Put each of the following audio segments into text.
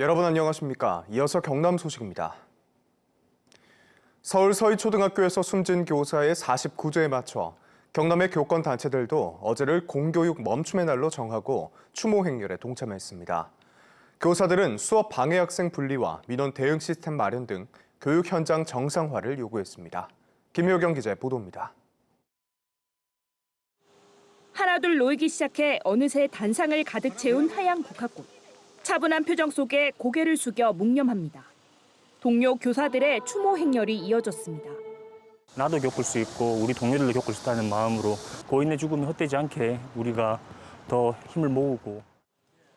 여러분 안녕하십니까? 이어서 경남 소식입니다. 서울 서희초등학교에서 숨진 교사의 49제에 맞춰 경남의 교권단체들도 어제를 공교육 멈춤의 날로 정하고 추모 행렬에 동참했습니다. 교사들은 수업 방해 학생 분리와 민원 대응 시스템 마련 등 교육 현장 정상화를 요구했습니다. 김효경 기자의 보도입니다. 하나둘 놓이기 시작해 어느새 단상을 가득 채운 하얀 국화꽃. 차분한 표정 속에 고개를 숙여 묵념합니다. 동료 교사들의 추모 행렬이 이어졌습니다. 나도 겪을 수 있고 우리 동료들도 겪을 수 있다는 마음으로 고인의 죽음이 헛되지 않게 우리가 더 힘을 모으고.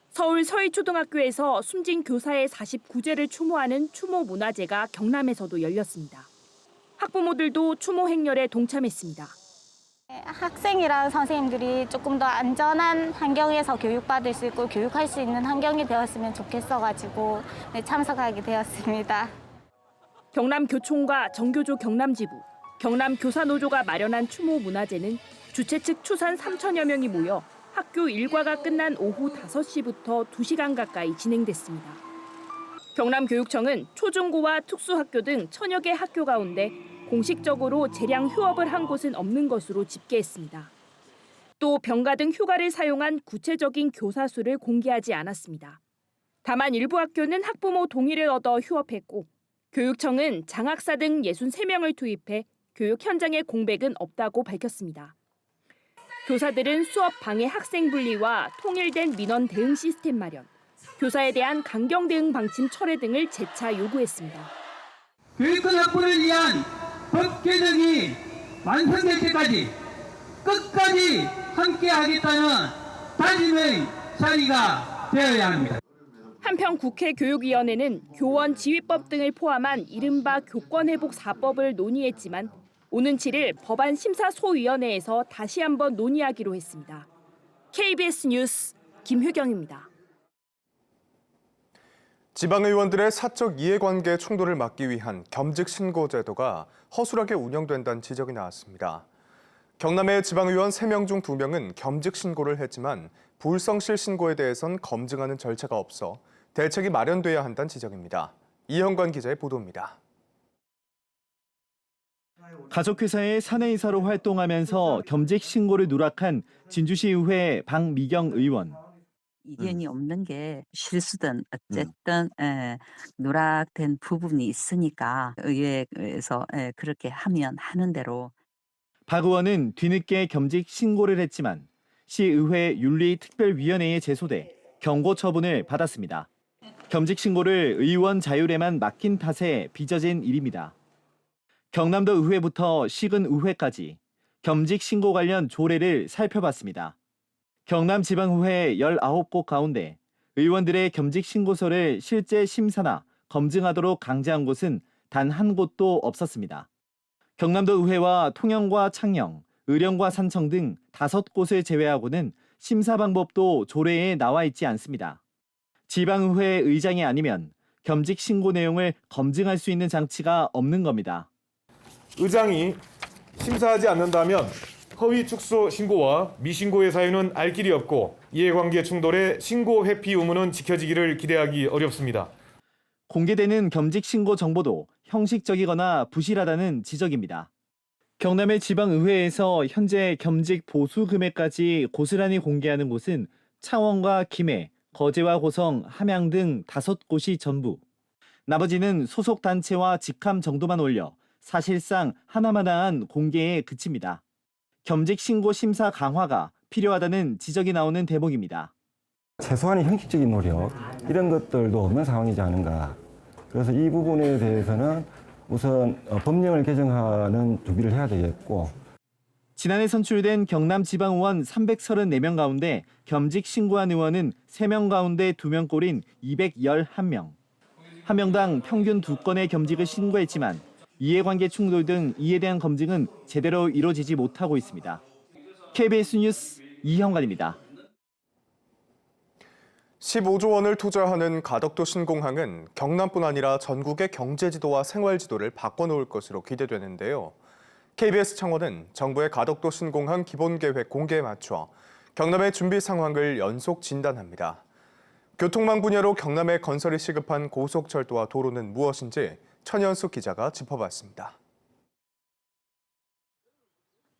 서울 서희초등학교에서 숨진 교사의 49제를 추모하는 추모 문화제가 경남에서도 열렸습니다. 학부모들도 추모 행렬에 동참했습니다. 학생이랑 선생님들이 조금 더 안전한 환경에서 교육받을 수 있고 교육할 수 있는 환경이 되었으면 좋겠어가지고 참석하게 되었습니다. 경남교총과 정교조 경남지부, 경남교사노조가 마련한 추모 문화제는 주최 측 추산 3천여 명이 모여 학교 일과가 끝난 오후 5시부터 2시간 가까이 진행됐습니다. 경남교육청은 초중고와 특수학교 등 1000여 개 학교 가운데 공식적으로 재량 휴업을 한 곳은 없는 것으로 집계했습니다. 또 병가 등 휴가를 사용한 구체적인 교사 수를 공개하지 않았습니다. 다만 일부 학교는 학부모 동의를 얻어 휴업했고 교육청은 장학사 등 63명을 투입해 교육 현장의 공백은 없다고 밝혔습니다. 교사들은 수업 방해 학생 분리와 통일된 민원 대응 시스템 마련, 교사에 대한 강경 대응 방침 철회 등을 재차 요구했습니다. 교육권 확보를 위한 법 개정이 완성될 때까지 끝까지 함께하겠다는 다짐의 자리가 되어야 합니다. 한편 국회 교육위원회는 교원 지휘법 등을 포함한 이른바 교권회복 4법을 논의했지만 오는 7일 법안 심사소위원회에서 다시 한번 논의하기로 했습니다. KBS 뉴스 김효경입니다. 지방의원들의 사적 이해관계 충돌을 막기 위한 겸직 신고 제도가 허술하게 운영된다는 지적이 나왔습니다. 경남의 지방의원 3명 중 2명은 겸직 신고를 했지만 불성실 신고에 대해선 검증하는 절차가 없어 대책이 마련돼야 한다는 지적입니다. 이현관 기자의 보도입니다. 가족회사의 사내이사로 활동하면서 겸직 신고를 누락한 진주시의회 박미경 의원. 이견이 없는 게 실수든 어쨌든 누락된 부분이 있으니까 의회에서 그렇게 하면 하는 대로. 박 의원은 뒤늦게 겸직 신고를 했지만 시의회 윤리특별위원회에 제소돼 경고 처분을 받았습니다. 겸직 신고를 의원 자율에만 맡긴 탓에 빚어진 일입니다. 경남도 의회부터 시군의회까지 겸직 신고 관련 조례를 살펴봤습니다. 경남지방의회 19곳 가운데 의원들의 겸직 신고서를 실제 심사나 검증하도록 강제한 곳은 단 한 곳도 없었습니다. 경남도 의회와 통영과 창녕, 의령과 산청 등 5곳을 제외하고는 심사 방법도 조례에 나와 있지 않습니다. 지방의회 의장이 아니면 겸직 신고 내용을 검증할 수 있는 장치가 없는 겁니다. 의장이 심사하지 않는다면 허위 축소 신고와 미신고의 사유는 알 길이 없고 이해관계 충돌의 신고 회피 의무는 지켜지기를 기대하기 어렵습니다. 공개되는 겸직 신고 정보도 형식적이거나 부실하다는 지적입니다. 경남의 지방의회에서 현재 겸직 보수 금액까지 고스란히 공개하는 곳은 창원과 김해, 거제와 고성, 함양 등 5곳이 전부. 나머지는 소속 단체와 직함 정도만 올려 사실상 하나마나한 공개에 그칩니다. 겸직 신고 심사 강화가 필요하다는 지적이 나오는 대목입니다. 최소한의 형식적인 노력 이런 것들도 없는 상황이지 않은가. 그래서 이 부분에 대해서는 우선 법령을 개정하는 준비를 해야 되겠고. 지난해 선출된 경남지방의원 334명 가운데 겸직 신고한 의원은 3명 가운데 2명 꼴인 211명. 한 명당 평균 2건의 겸직을 신고했지만 이해관계 충돌 등 이에 대한 검증은 제대로 이루어지지 못하고 있습니다. KBS 뉴스 이현관입니다. 15조 원을 투자하는 가덕도 신공항은 경남뿐 아니라 전국의 경제지도와 생활지도를 바꿔놓을 것으로 기대되는데요. KBS 창원은 정부의 가덕도 신공항 기본계획 공개에 맞춰 경남의 준비 상황을 연속 진단합니다. 교통망 분야로 경남에 건설이 시급한 고속철도와 도로는 무엇인지 천연숙 기자가 짚어봤습니다.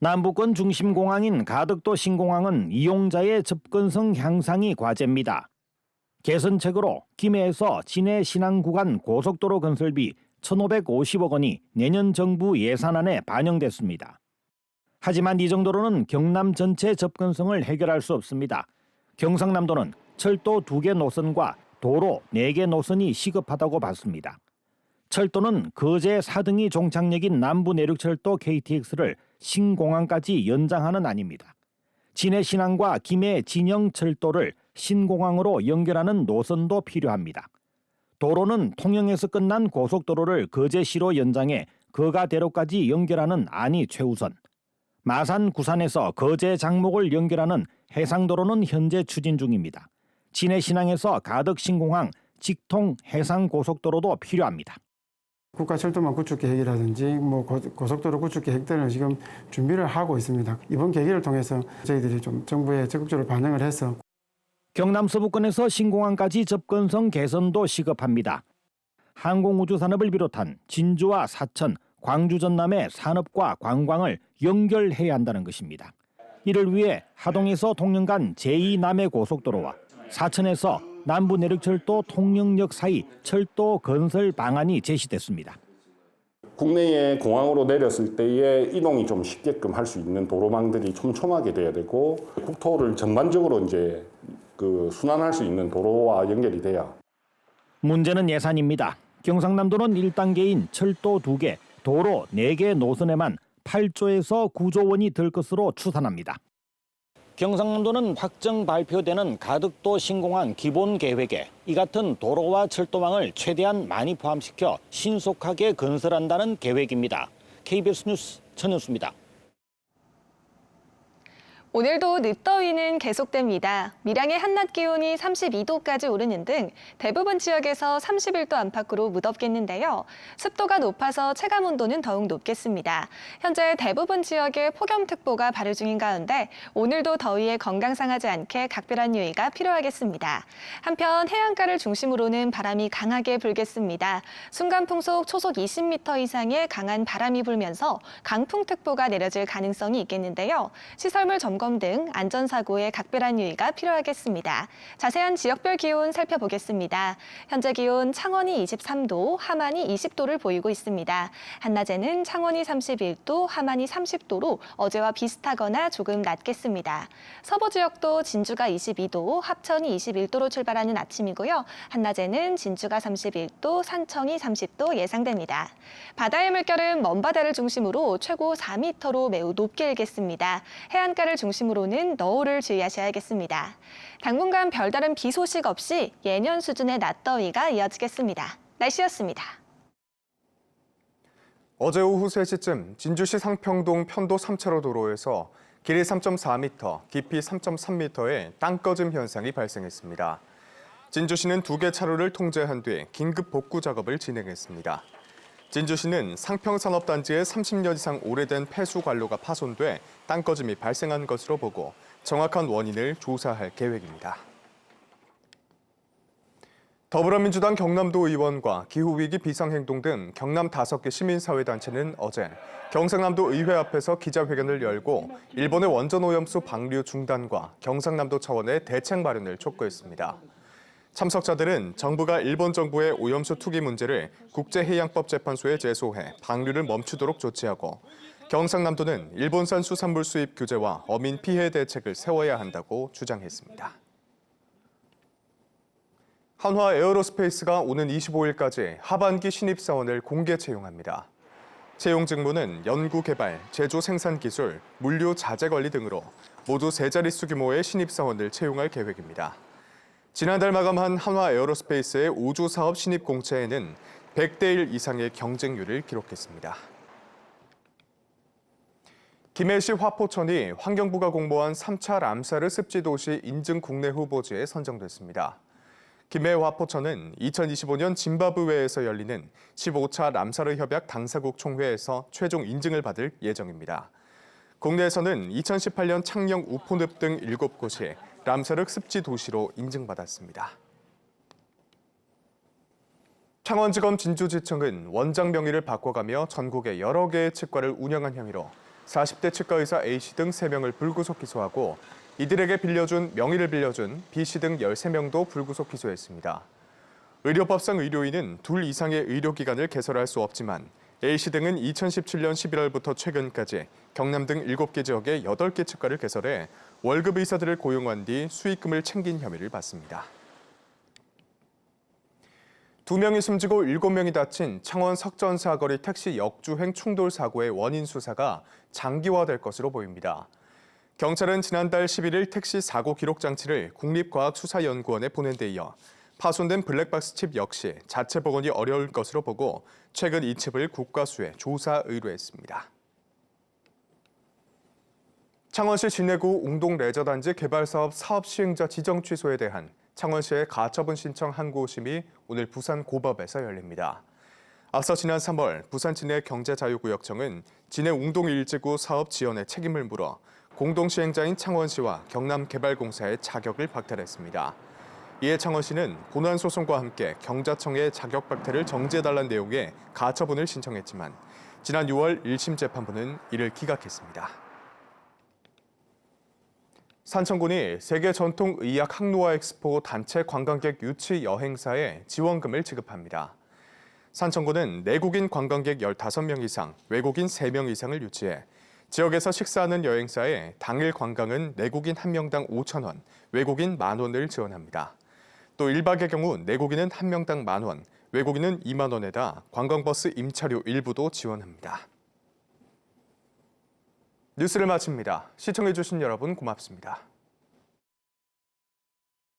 남부권 중심 공항인 가덕도 신공항은 이용자의 접근성 향상이 과제입니다. 개선책으로 김해에서 진해 신안 구간 고속도로 건설비 1,550억 원이 내년 정부 예산안에 반영됐습니다. 하지만 이 정도로는 경남 전체 접근성을 해결할 수 없습니다. 경상남도는 철도 2개 노선과 도로 4개 노선이 시급하다고 봤습니다. 철도는 거제 4등이 종착역인 남부내륙철도 KTX를 신공항까지 연장하는 안입니다. 진해 신안과 김해 진영철도를 신공항으로 연결하는 노선도 필요합니다. 도로는 통영에서 끝난 고속도로를 거제시로 연장해 거가대로까지 연결하는 안이 최우선. 마산 구산에서 거제 장목을 연결하는 해상도로는 현재 추진 중입니다. 진해 신항에서 가덕 신공항 직통 해상고속도로도 필요합니다. 국가철도망 구축 계획이라든지 고속도로 구축 계획들을 지금 준비를 하고 있습니다. 이번 계기를 통해서 저희들이 좀 정부에 적극적으로 반영을 해서 경남 서부권에서 신공항까지 접근성 개선도 시급합니다. 항공우주산업을 비롯한 진주와 사천, 광주 전남의 산업과 관광을 연결해야 한다는 것입니다. 이를 위해 하동에서 통영 간 제2남해고속도로와 사천에서 남부내륙철도 통영역 사이 철도 건설 방안이 제시됐습니다. 국내에 공항으로 내렸을 때에 이동이 좀 쉽게끔 할 수 있는 도로망들이 촘촘하게 돼야 되고 국토를 전반적으로 이제 순환할 수 있는 도로와 연결이 돼야. 문제는 예산입니다. 경상남도는 1단계인 철도 2개, 도로 4개 노선에만 8조에서 9조 원이 들 것으로 추산합니다. 경상남도는 확정 발표되는 가덕도 신공항 기본 계획에 이 같은 도로와 철도망을 최대한 많이 포함시켜 신속하게 건설한다는 계획입니다. KBS 뉴스 전현수입니다. 오늘도 늦더위는 계속됩니다. 밀양의 한낮 기온이 32도까지 오르는 등 대부분 지역에서 31도 안팎으로 무덥겠는데요. 습도가 높아서 체감온도는 더욱 높겠습니다. 현재 대부분 지역에 폭염특보가 발효 중인 가운데 오늘도 더위에 건강 상하지 않게 각별한 유의가 필요하겠습니다. 한편 해안가를 중심으로는 바람이 강하게 불겠습니다. 순간풍속 초속 20m 이상의 강한 바람이 불면서 강풍특보가 내려질 가능성이 있겠는데요. 시설물 점검 등 안전사고에 각별한 유의가 필요하겠습니다. 자세한 지역별 기온 살펴보겠습니다. 현재 기온 창원이 23도, 함안이 20도를 보이고 있습니다. 한낮에는 창원이 31도, 함안이 30도로 어제와 비슷하거나 조금 낮겠습니다. 서부 지역도 진주가 22도, 합천이 21도로 출발하는 아침이고요. 한낮에는 진주가 31도, 산청이 30도 예상됩니다. 바다의 물결은 먼바다를 중심으로 최고 4m로 매우 높게 일겠습니다. 해안가를 중심으로는 너울을 주의하셔야겠습니다. 당분간 별다른 비 소식 없이 예년 수준의 낮더위가 이어지겠습니다. 날씨였습니다. 어제 오후 3시쯤 진주시 상평동 편도 3차로 도로에서 길이 3.4m, 깊이 3.3m의 땅꺼짐 현상이 발생했습니다. 진주시는 2개 차로를 통제한 뒤 긴급 복구 작업을 진행했습니다. 진주시는 상평산업단지에 30년 이상 오래된 폐수 관로가 파손돼 땅꺼짐이 발생한 것으로 보고 정확한 원인을 조사할 계획입니다. 더불어민주당 경남도 의원과 기후위기 비상행동 등 경남 5개 시민사회단체는 어제 경상남도 의회 앞에서 기자회견을 열고 일본의 원전오염수 방류 중단과 경상남도 차원의 대책 마련을 촉구했습니다. 참석자들은 정부가 일본 정부의 오염수 투기 문제를 국제해양법재판소에 제소해 방류를 멈추도록 조치하고 경상남도는 일본산 수산물 수입 규제와 어민 피해 대책을 세워야 한다고 주장했습니다. 한화 에어로스페이스가 오는 25일까지 하반기 신입사원을 공개 채용합니다. 채용 직무는 연구개발, 제조 생산기술, 물류 자재관리 등으로 모두 3자릿수 규모의 신입사원을 채용할 계획입니다. 지난달 마감한 한화 에어로스페이스의 우주사업 신입 공채에는 100대 1 이상의 경쟁률을 기록했습니다. 김해시 화포천이 환경부가 공모한 3차 람사르 습지도시 인증 국내 후보지에 선정됐습니다. 김해 화포천은 2025년 짐바브웨에서 열리는 15차 람사르 협약 당사국 총회에서 최종 인증을 받을 예정입니다. 국내에서는 2018년 창녕 우포늪 등 7곳이 람사르 습지 도시로 인증받았습니다. 창원지검 진주지청은 원장 명의를 바꿔가며 전국의 여러 개의 치과를 운영한 혐의로 40대 치과의사 A씨 등 3명을 불구속 기소하고 이들에게 명의를 빌려준 B씨 등 13명도 불구속 기소했습니다. 의료법상 의료인은 2 이상의 의료기관을 개설할 수 없지만 A씨 등은 2017년 11월부터 최근까지 경남 등 7개 지역의 8개 치과를 개설해 월급 의사들을 고용한 뒤 수익금을 챙긴 혐의를 받습니다. 2명이 숨지고 7명이 다친 창원 석전 사거리 택시 역주행 충돌 사고의 원인 수사가 장기화될 것으로 보입니다. 경찰은 지난달 11일 택시 사고 기록 장치를 국립과학수사연구원에 보낸 데 이어 파손된 블랙박스 칩 역시 자체 복원이 어려울 것으로 보고 최근 이 칩을 국과수에 조사 의뢰했습니다. 창원시 진해구 웅동레저단지 개발사업 사업 시행자 지정 취소에 대한 창원시의 가처분 신청 항고심이 오늘 부산 고법에서 열립니다. 앞서 지난 3월 부산 진해경제자유구역청은 진해 웅동 1지구 사업 지연의 책임을 물어 공동 시행자인 창원시와 경남개발공사의 자격을 박탈했습니다. 이에 창원시는 본안 소송과 함께 경자청의 자격 박탈을 정지해달라는 내용의 가처분을 신청했지만 지난 6월 1심 재판부는 이를 기각했습니다. 산청군이 세계전통의학 항노화 엑스포 단체 관광객 유치 여행사에 지원금을 지급합니다. 산청군은 내국인 관광객 15명 이상, 외국인 3명 이상을 유치해 지역에서 식사하는 여행사에 당일 관광은 내국인 1명당 5,000원, 외국인 10,000원을 지원합니다. 또 1박의 경우 내국인은 1명당 10,000원, 외국인은 20,000원에다 관광버스 임차료 일부도 지원합니다. 뉴스를 마칩니다. 시청해주신 여러분 고맙습니다.